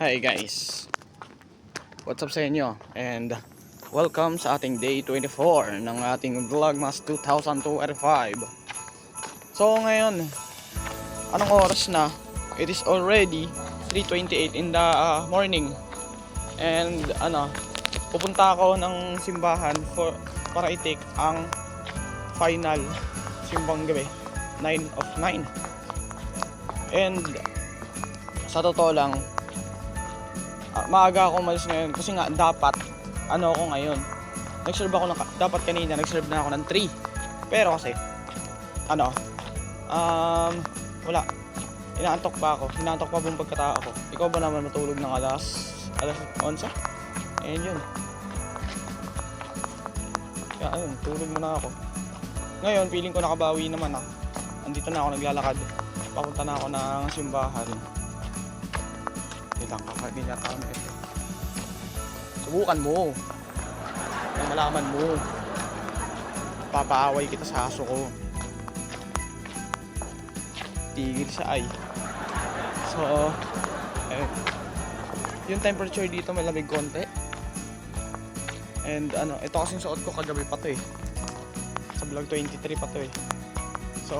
Hi guys, what's up sa inyo and welcome sa ating day 24 ng ating Vlogmas 2025. So ngayon, anong oras na? It is already 3:28 in the morning. And pupunta ako ng simbahan para i-take ang final simbang gabi, 9 of 9. And sa totoo lang, maaga ako umalis ngayon kasi nga dapat ako ngayon. Nag-serve ako dapat kanina nag-serve na ako ng 3. Pero kasi wala. Inaantok pa buong pagkatao ko. Ikaw ba naman matulog ng alas 11? Ayun yun. Kaya ayun, tulog muna ako. Ngayon, feeling ko nakabawi naman ako. Andito na ako naglalakad. Papunta na ako ng simbahan. Lang kakagin yata kami ito. Subukan mo nang malaman mo, papaaway kita sa aso ko. Tigil sa ay. So yung temperature dito malamig konti. And ito kasing suot ko kagabi pa to sa vlog 23 pa to So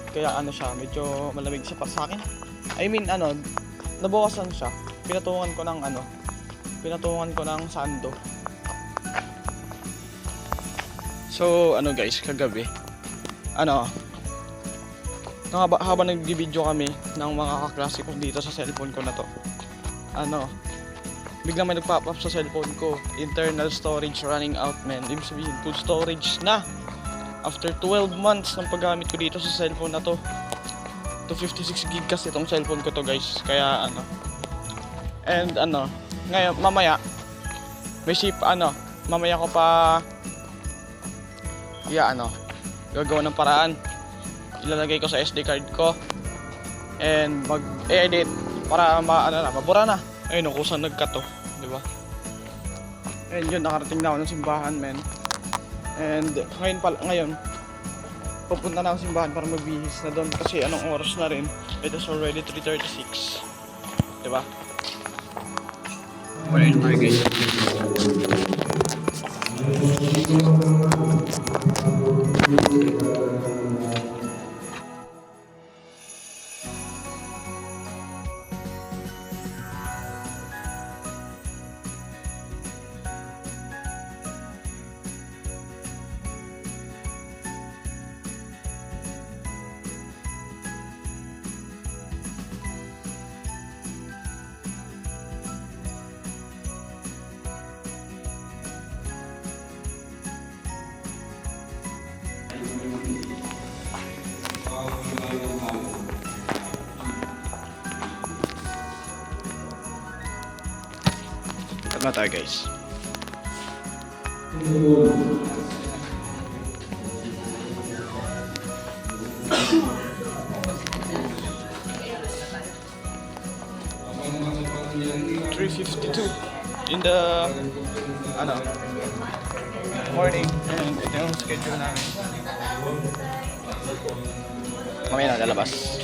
kaya siya, medyo malamig siya para sa akin. I mean nabawasan siya. Pinatungan ko ng sando. So guys, kagabi habang nag-video kami ng mga kaklase ko dito sa cellphone ko na to, biglang may nag-pop up sa cellphone ko, internal storage running out, man. Ibig sabihin, full storage na. After 12 months ng paggamit ko dito sa cellphone na to. 256 gig kasi itong cellphone ko to guys. Kaya and ngayon mamaya may mamaya ko pa gagawa ng paraan. Ilalagay ko sa SD card ko and mag-edit para mabura na. Ayun kung saan nagka to, di ba? And yun, nakarating na ako ng simbahan, men. And ngayon pupunta na ako simbahan para magbihis na doon kasi anong oras na rin. It is already 3:36, diba? Wala tayo guys. Cut na tayo guys. In the morning, and ito yung schedule namin. Mamaya na lalabas.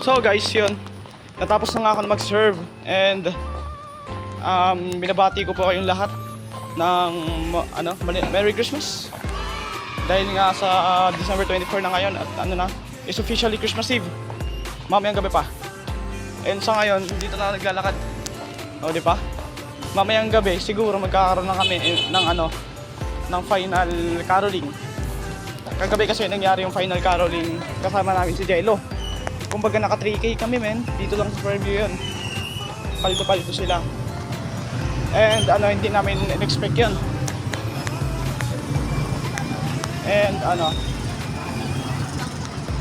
So guys, yun. Natapos na nga ako na mag-serve and binabati ko po kayong lahat ng Merry Christmas. Dahil nga sa December 24 na ngayon at is officially Christmas Eve. Mamayang gabi pa. And sa ngayon, dito na naglalakad. O, di pa? Mamayang gabi siguro magkakaroon na kami ng final caroling. Kagabi kasi nangyari yung final caroling kasama namin si Jello. Kumbaga naka 3K kami, men. Dito lang sa Fairview yun. Palito-palito sila. And hindi namin in-expect yun. And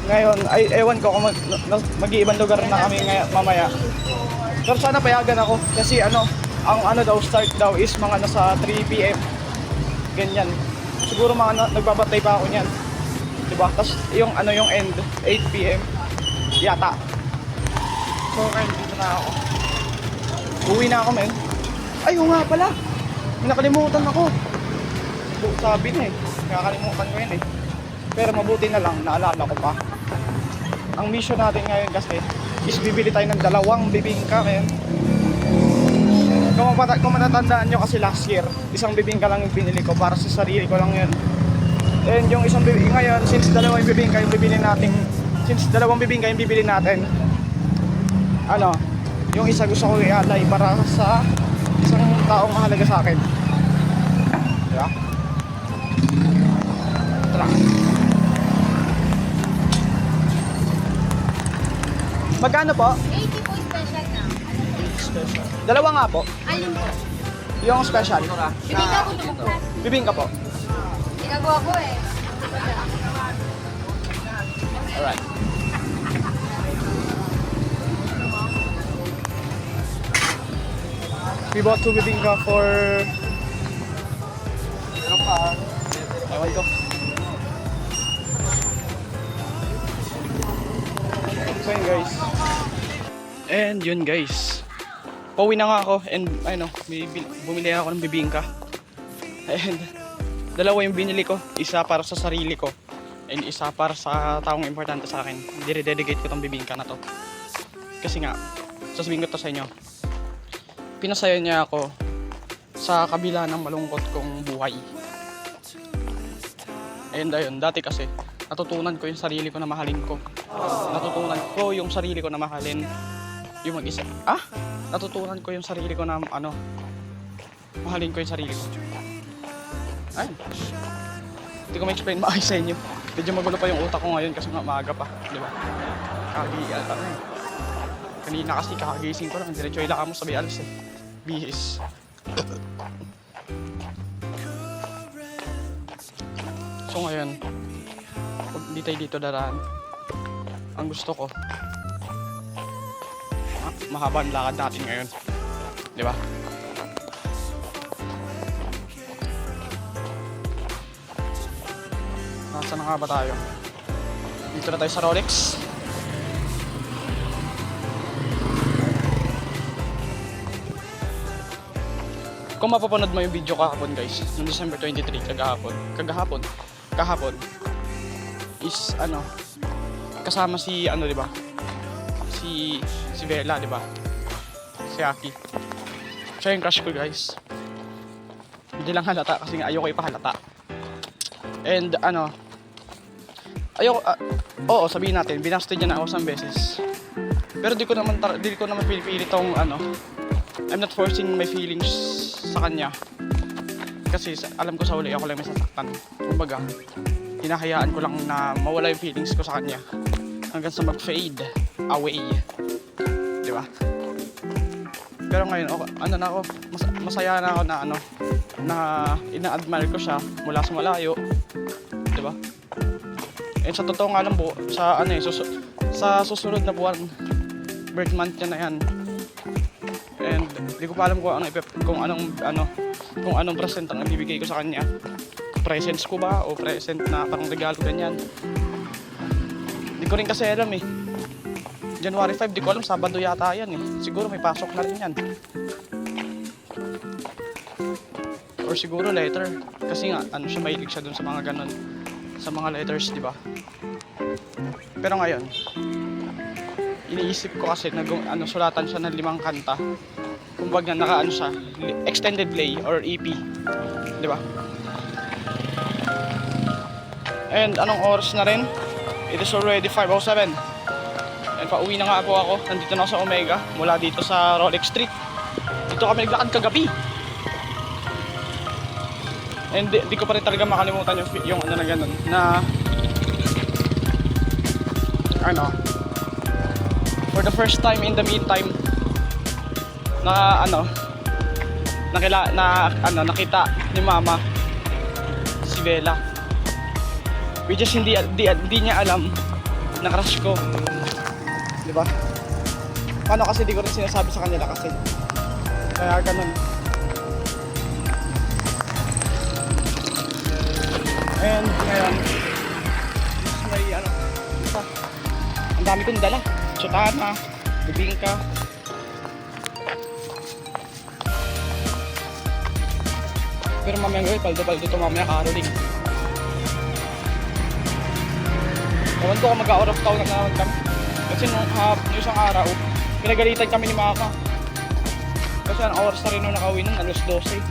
ngayon, ewan ko kung mag-iibang lugar na kami mamaya. Pero sana payagan ako kasi ang daw start daw is mga nasa 3 PM. ganyan. Siguro mga nagbabatay pa ako niyan. Diba? Tapos yung ano yung end, 8 PM yata. So ngayon dito na ako. Uwi na ako men. Ay, oo nga pala. May nakalimutan ako. Sabi na eh. Nakakalimutan ko yun eh. Pero mabuti na lang, naalala ko pa. Ang mission natin ngayon kasi is bibili tayo ng 2 bibingka ngayon. Kung matatandaan nyo kasi last year, isang bibingka lang yung binili ko para sa sarili ko lang yun. And yung isang bibingka ngayon, since 2 bibingka yung bibili natin, ano, yung isa gusto ko i-alay para sa isang taong mahalaga sa akin. Diba? Tara. Magkano po? 80 po special na. Special. 2 nga po. Alin po? Yung special. Bibigyan ko ito po. Bibingka po. Ginagawa ko eh. Alright. We bought 2 bibingka for... Ewan ko. So yun guys. And yun guys. Pauwi na nga ako and ano, bumili ako ng bibingka. And 2 yung binili ko. Isa para sa sarili ko. And isa para sa taong importante sa akin. Dire-dedicate ko tong bibingka na to. Kasi nga, sasabihin ko to sa inyo. Pinasaya niya ako sa kabila ng malungkot kong buhay. And ayun, dati kasi natutunan ko yung sarili ko na mahalin ko. Natutunan ko yung sarili ko na mahalin yung mag-isa. Natutunan ko yung sarili ko na mahalin ko yung sarili ko. Ayun. Hindi ko ma-explain maayos sa inyo. Medyo magulo pa yung utak ko ngayon kasi nga maaga pa, di ba? Kanina kasi kakagising ko lang, diretso ilaka mo sabi alas eh. Bihis. So ngayon, pag di tayo dito daraan, ang gusto ko, mahaba ang lakad natin ngayon. Di ba? Nasaan na nga ba tayo? Dito na tayo sa Rolex. Kung mapapanood mo yung video kahapon guys, noong December 23, kahapon is kasama si di ba? Si Bella, di ba? Si Aki. Siya yung crush ko guys. Hindi lang halata kasi nga ayoko ipahalata. And oo, sabihin natin, binasted niya na ako 1 beses. Pero di ko naman pinipili tong I'm not forcing my feelings sa kanya. Kasi alam ko sa huli ako lang may sasaktan. Kumbaga, hinahayaan ko lang na mawala yung feelings ko sa kanya hanggang sa mag-fade away. Di ba? Pero ngayon, masaya na ako na ina-admire ko siya mula sa malayo. Di ba? And sa totoo nga lang po, sa susunod na buwan, birth month niya na yan. And hindi ko pa alam kung anong present ang ibibigay ko sa kanya. Presents ko ba o present na parang regalo ganyan. Hindi ko rin kasi alam eh. January 5, di ko alam, Sabado yata yan eh. Siguro may pasok na rin yan. Or siguro letter. Kasi nga, siya, mahilig siya dun sa mga ganon. Sa mga letters, di ba? Pero ngayon, iniisip ko kasi sulatan siya ng 5 kanta. Kumbaga siya, extended play or EP. Di ba? And anong oras na rin? It is already 5:07. And pauwi na nga po ako. Nandito na ako sa Omega mula dito sa Rolex Street. Dito kami naglakad kagabi. And di ko pa rin talaga makalimutan yung na ganun na for the first time in the meantime nakita ni Mama si Bella, which is hindi niya alam na crush ko, di ba? Paano kasi di ko rin sinasabi sa kanila kasi kaya ganun. And ngayon, may ano, isa. Ang dami kong dala. Chutana, bibingka. Pero mamaya ngayon, paldo-paldo ito mamaya caroling. Ewan ko kung mag-out of town na naman kami. Kasi nung isang araw, pinagalitan kami ni Maka. Kasi ang oras na rin nung nakauwi nun, alas 12.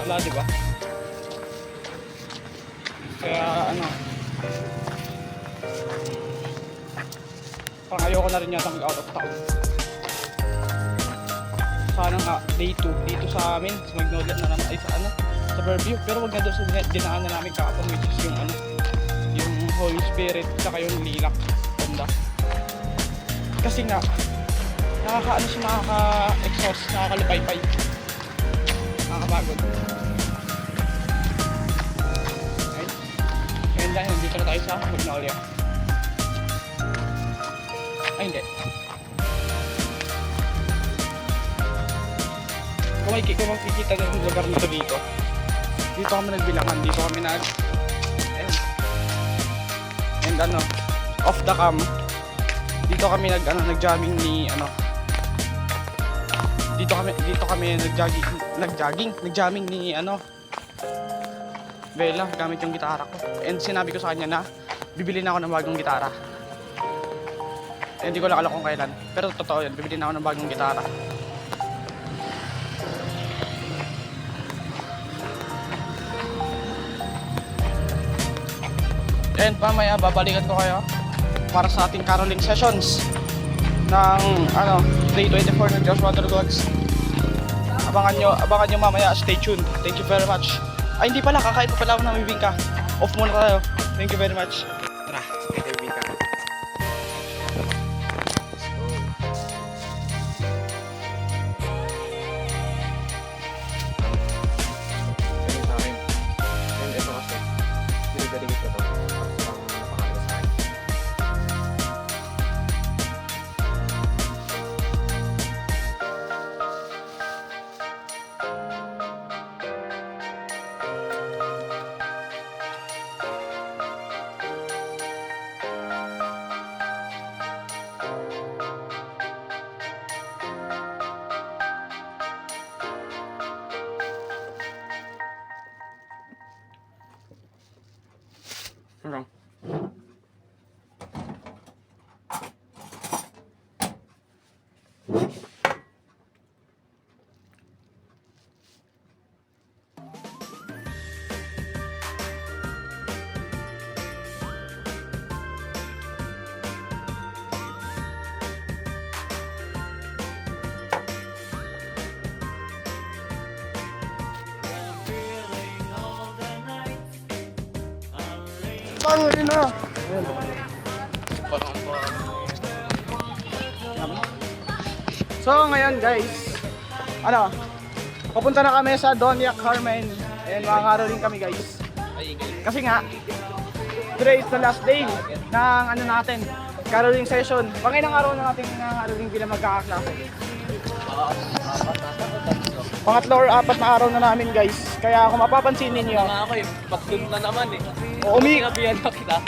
Wala, diba? Kaya ano, parang ayoko na rin yata mag-out of town. Sana nga, day 2, dito sa amin, sa Magnolia na naman, ay sa ano, sa Fairview. Pero wag na doon sa dinaan na namin kahapon, which is yung ano, yung Holy Spirit, saka yung Lilac, banda. Kasi nga, nakaka-ano siya, nakaka-exhaust, nakakalipay-pay. Nakakapagod. Okay. Ngayon dahil, nandito na tayo sa Magnolia. Ay, hindi. Kung makikita nyo yung lugar nito dito, dito kami nagbilangan, dito kami and ano, off the cam, dito kami nag-jamming ni ano, dito kami nag-jamming ni ano, Bella, gamit yung gitara ko. And sinabi ko sa kanya na bibili na ako ng bagong gitara. Hindi ko lang alam kung kailan, pero totoo yun, bibili na ako ng bagong gitara. And mamaya babalikan ko kayo para sa ating caroling sessions ng ano, day 24 ng Joshua Vlogs. Abangan nyo mamaya, stay tuned. Thank you very much. Ay, hindi pala, kakain pa pala ako ng bibingka. Off muna tayo. Thank you very much. Tara, kakain tayo bibingka. Ganun sa akin. And ito kasi, dinigaligit ko to. Okay. Pangin na! So ngayon guys, ano, papunta na kami sa Doña Carmen and mga caroling kami guys. Kasi nga, today is the last day ng ano natin, caroling session. Pangilang araw na natin ng caroling bilang magkakaklase. Pangatlo or apat na araw na namin guys. Kaya kung mapapansin ninyo, Ako eh, pag-doon na naman eh. Sinabihan na kita.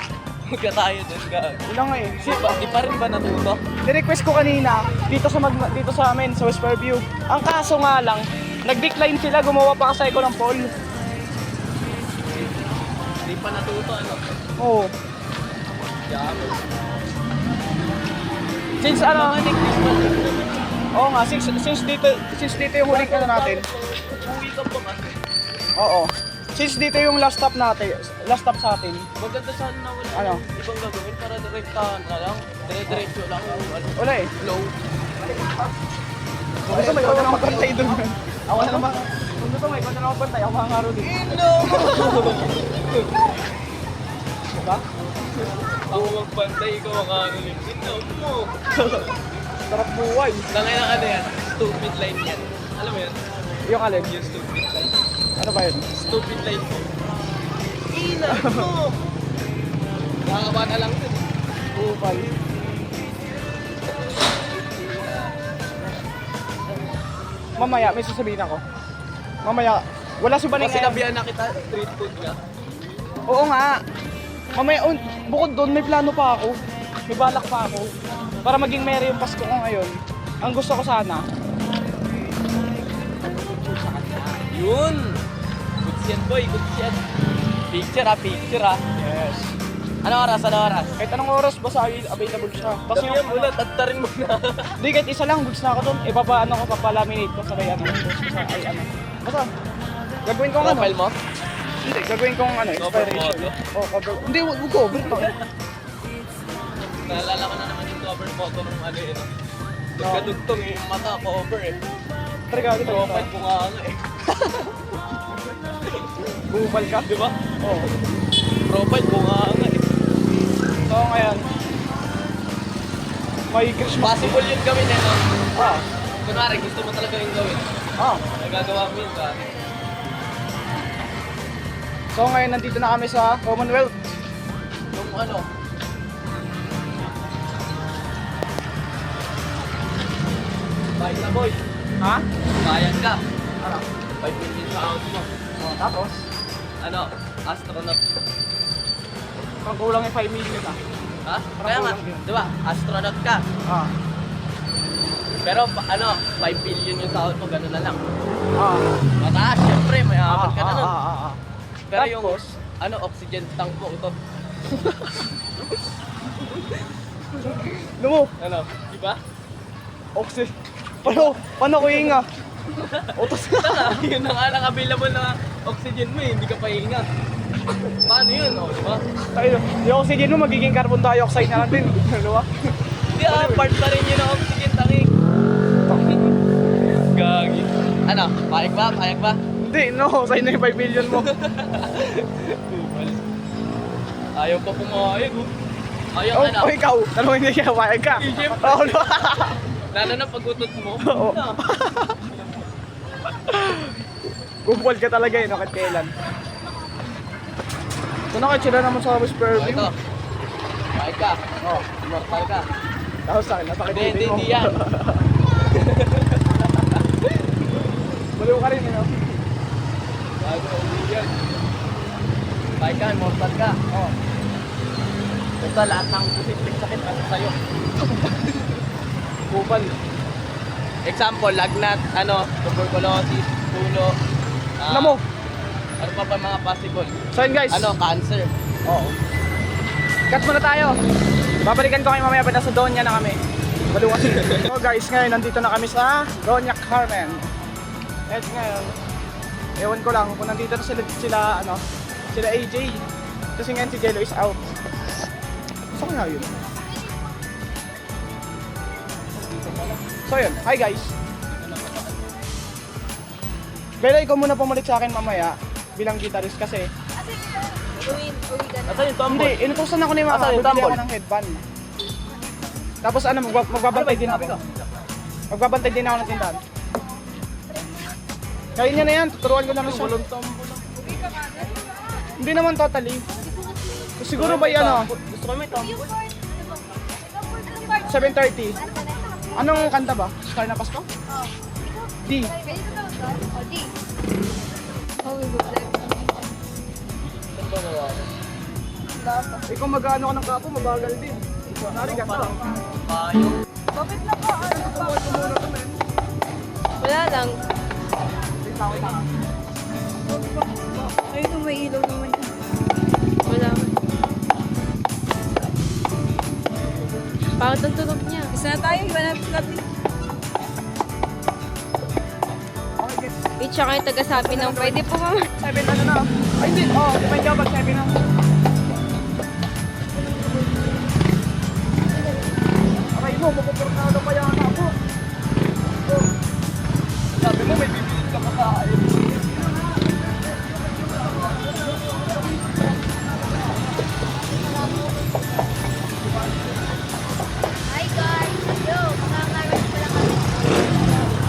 Huwag tayo doon ka. ilang nga eh. Di pa rin ba natuto? Ni-request ko kanina dito sa amin sa West Fairview. Ang kaso nga lang, nag-decline sila, gumawa pa kasi ako ng poll. Di pa natuto ano? Oo. Since ano, oo nga, since dito yung huling ano natin. Uwi ka pa kasi. Oo. Since dito yung last stop sa atin. Maganda sana na wala Ano? ibang gagawin para direktahan na lang. Dire-diretso lang yung ano. Wala eh. Flow. Gusto mo, ikaw na lang magbantay doon. Ako na naman. Kung gusto mo, ikaw na lang magbantay. Ako mga ngaro din. No! Diba? Ako magbantay, ikaw ang kanunin. No mo! Sarap buhay. Langay ng ano yan? Stupid line yan. Alam mo yan? Yung alin? Yung stupid line. Ano ba yun? Stupid line mo. Ina mo! Nakakaba na lang din. Bupal. Mamaya, may sasabihin ako. Mamaya, Wala si Banay Kasi ngayon. nabihan na kita, street food nga. Oo nga. Mamaya, bukod doon, may plano pa ako. May balak pa ako. Para maging merry yung Pasko ko ngayon. Ang gusto ko sana. Yun! Goods yan boy, goods yan. Picture ha. Yes. Ano oras? Kahit anong oras, basta available siya. Tapos Sabi yan muna, tattarin mo na. Di, kahit isa lang, goods na ako doon. Ipapaano ko, papalaminate ko sabay ano. Sa, ay, ano. Basta, gagawin kong ano. Profile mo? Hindi, gagawin kong ano, Cover expiration. photo? Oh, cover. Hindi, wag cover to. Naalala ko na naman yung cover photo ng ano yun. Nagkadugtong yung mata, cover eh. Tara, gagawin to. Profile ko nga eh. Bumubal ka? Di ba? Oo. Profile ko nga eh. So, ngayon, may Christmas. Possible yun gawin eh, no? Ah. Kunwari, gusto mo talaga yung gawin. Ah. Nagagawa mo yun, pare. So, ngayon, nandito na kami sa Commonwealth. Yung ano, bayad na boy. Ha? Bayad ka. Ano? 5 million sa account mo. Oh, tapos, Ano, astronaut. pang kulang yung 5 million na. Ha? Kaya nga, kulang yun. di ba? Astronaut ka. Ah. Pero ano, 5 billion yung sahod mo, gano'n na lang. Ah. Mataas, syempre, mayaman ka na nun. Ah. Pero yung, Tapos? ano, oxygen tank mo, ito. Ano mo? Ano, di ba? Oxy. Paano ko hinga? Utos ka. Saka, yun na nga lang available na oxygen mo eh, hindi ka pahinga. Paano yun, oh, di ba? Tayo, yung oxygen mo magiging carbon dioxide na lang din. Ano ba? Hindi part na rin yun ang oxygen tank eh. Gagi. Ano, payag ba? Hindi, no. Sa'yo na yung 5 million mo. Ayaw pa pumayag, oh. Ayaw Oh, ano, oh, ikaw. Tanong hindi kaya payag ka. Siyempre. Oh, no. lalo na pag-utot mo. Oo. Gubukol ka talaga eh, no? Kahit kailan. Ito na kayo, sila naman sa Whisper Oh, View. ito. Payag ka. Oh, Immortal ka. tapos sa akin, nasa Hindi, kitibin mo. hindi yan. Baliw ka rin, no? Bago, hindi yan. Payag ka, immortal ka. Oh. Ito, lahat ng posibleng sakit ano sa'yo. Kupal. Example, lagnat, ano, tuberculosis, puno. Ano mo? Ano pa ba mga possible? So yun guys. Ano, cancer. Oo. Cut muna tayo. Babalikan ko kayo mamaya pa nasa Doña na kami. Baliw kasi. So guys, ngayon nandito na kami sa Doña Carmen. At ngayon, ewan ko lang kung nandito na sila AJ. Kasi ngayon si Jello is out. Saan nga yun? So yun, hi guys. Bella, ikaw muna pumalit sa akin mamaya bilang guitarist kasi Uwi ka na. Asa yung tumble? hindi, inutusan ako ni Mama, Asan yung bibili ako tumble? ng headband. Tapos ano, magbabantay din ako. Magbabantay din ako ng tindahan. Kaya niya na yan, tuturuan ko naman siya. Hindi naman totally. Siguro ba yan Gusto ko may tumble. 7:30. Anong kanta ba? Star na Pasko? Oh. D. Pwede ko tawag ka? O, di. Oh, we will flex. Saan ba nawala? Ikaw mag-ano ka ng kapo, mabagal din. Nari ka pa. Payo. Bakit na ka? Ano pa? Muna to, men. Wala lang. Wait lang. Ay, ito may ilaw naman. Wala. Bakit ang tunog niya? Isa na tayo, iba natin. Okay, Wait, siya kayo taga-sabi ng pwede po mama. 7 ano na? Ay, hindi. Oh, may job 7 na. Aray mo, mapupurnado pa yan ako. Oh. Sabi mo, may bibili ka pa kain. Hi guys! Yo, makakaroon pa lang kami.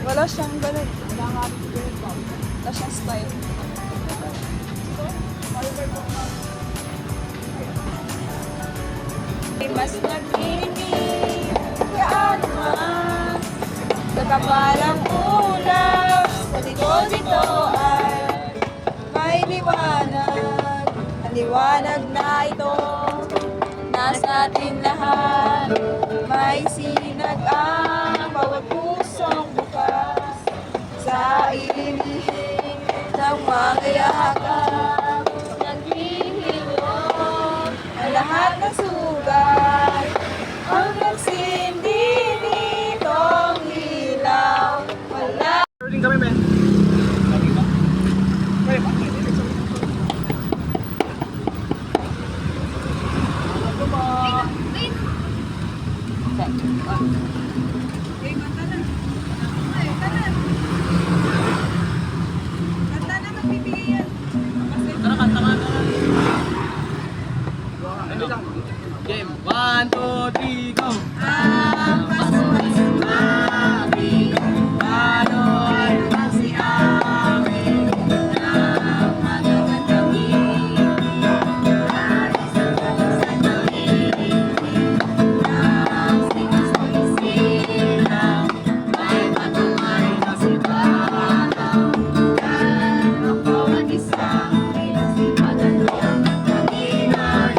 Wala siyang ganun. Wala siyang style. mas nag-ibig. Kaya naman, sa kapalang ulap, sa likod ito ay may liwanag. Ang liwanag na ito, nasa atin lahat. May sinag ang bawat pusong bukas sa ilihim ng mga yakap. Naghihilom ang lahat ng sugat. Ang nagsindi nitong ilaw. Wala. Rolling kami, men. Wait! Tara, kanta ka. Game. 1, 2, 3, go! Ang kasuhan sa amin, ano ay si amin, ang magagandang ibig, ay sa talim, ang sigas ng isilang, may matuway na si Balaw, at ang bawat isang pinasipat at iyang pag-inalay.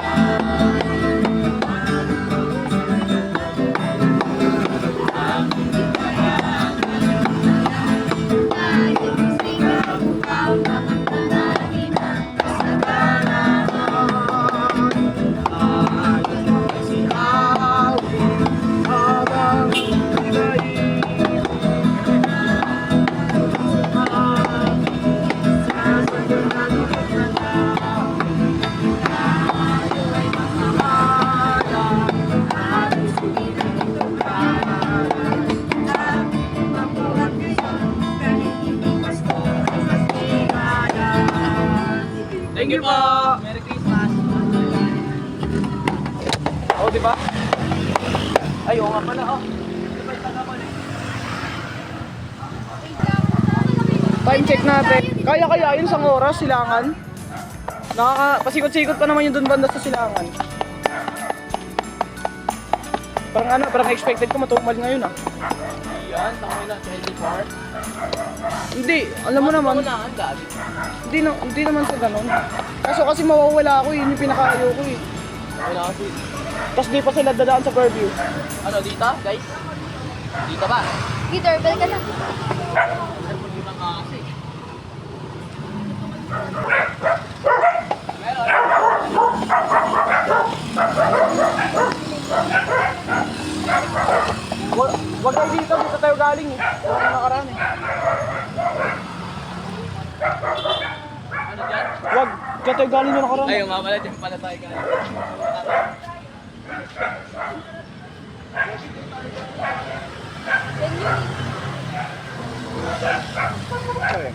Thank you po! Merry Christmas! Oh, di ba? Ay, oo nga pala, oh. Time check natin. Kaya yun sa oras, silangan. Pasikot-sikot pa naman yung dun banda sa silangan. Parang expected ko matumal ngayon ah. Yan, tama na, healthy part. Hindi, alam mo naman. Unahan, gabi. Hindi naman sa ganun. Kaso kasi mawawala ako, yun yung pinakaayaw ko eh. Wala kasi. Tapos di pa sila dadaan sa purview. Ano, dito, guys? Dito ba? Peter, bel ka na. Wag kayo dito tayo galing eh. Wala na nakaraan eh. Ano dyan? Wag, dito tayo galing na nakaraan. Ayun nga pala, dyan pala tayo guys. Okay.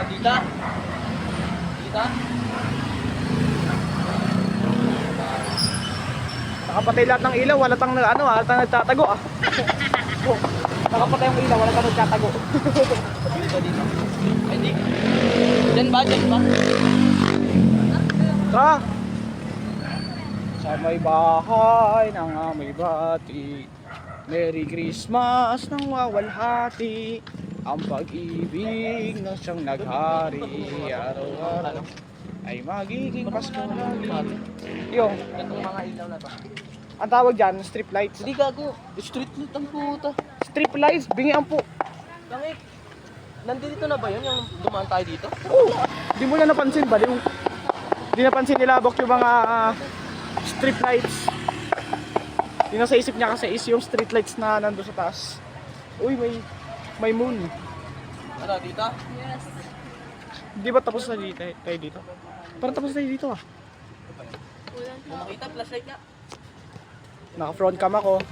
Dita? Dita? Nakapatay lahat ng ilaw, wala tang nagtatago ah. Oh, nakapatay yung ilaw, wala tang nagtatago. Dito, dito. Ay, di. Dyan ba? Dyan ba? Tara! Sa may bahay ng may bati, Merry Christmas nang wawalhati, ang pag-ibig na siyang naghari, araw-araw ay magiging Pasko lagi. Yung, Itong mga ilaw na to. ang tawag dyan, strip lights. Hindi gago. Street light ang puta. Strip lights, bingi ang po. Langit. Nandito na ba yun? Yung dumaan tayo dito? Di mo na napansin ba? Di napansin nila Bok yung mga strip lights. Yung nasa isip niya kasi is yung street lights na nando sa taas. Uy, may moon. Ano, dito? Yes. Di ba tapos na dito, tayo dito? Parang tapos na tayo dito ah. Kung makita, flashlight nga. Naka front cam ako.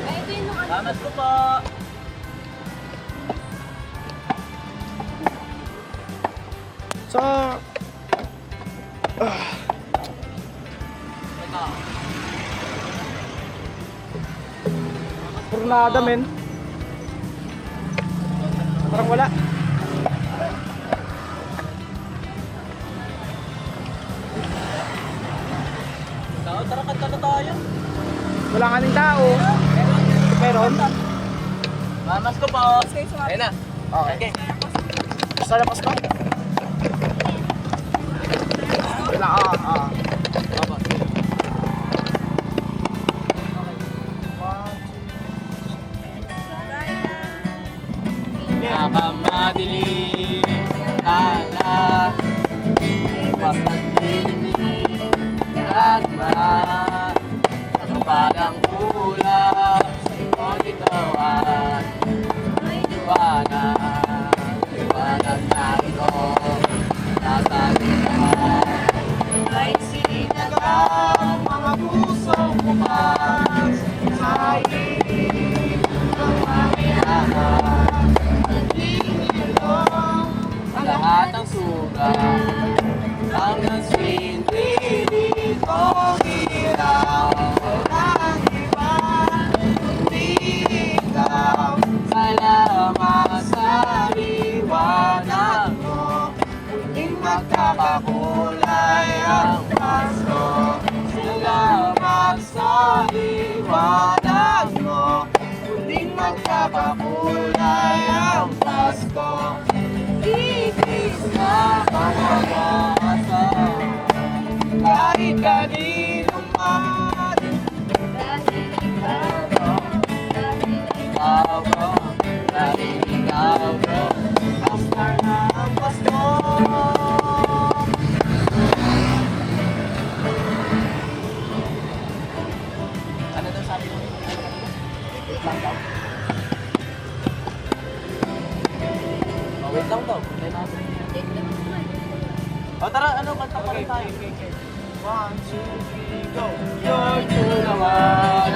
Ay, ito yung nung ano. Salamat po po. Sa... Ito. Purnada men. Parang wala. Tara, kanta na tayo. Wala nga ng tao. Meron? Mamas ko po. Ayun na. Okay. Sa labas ko? Wala, Papa. Nakamadilim, tala, iwas ang dinig, lagma, kapalang ulap, sa ikot itawan, liwanag, liwanag na ito, nasa liwanag, ay sinagang mga pusong bukas, sa ilig ng mamiyahan. Sa lahat ng sugat hanggang sinilid o hirap walang iba kundi ikaw. Salamat sa liwanag mo, muling magkakakulay ang Pasko. Salamat sa liwanag mo, muling magkakakulay ang Pasko. Ibig na pamagasa kahit kanino man. Dahil ikaw bro, dahil ikaw bro, basta na ang Pasko. Ano daw sabi mo? Wait lang daw. Oh, wait lang daw. O tara, ano, kanta pa rin tayo. 1, 2, 3, go! You're to the one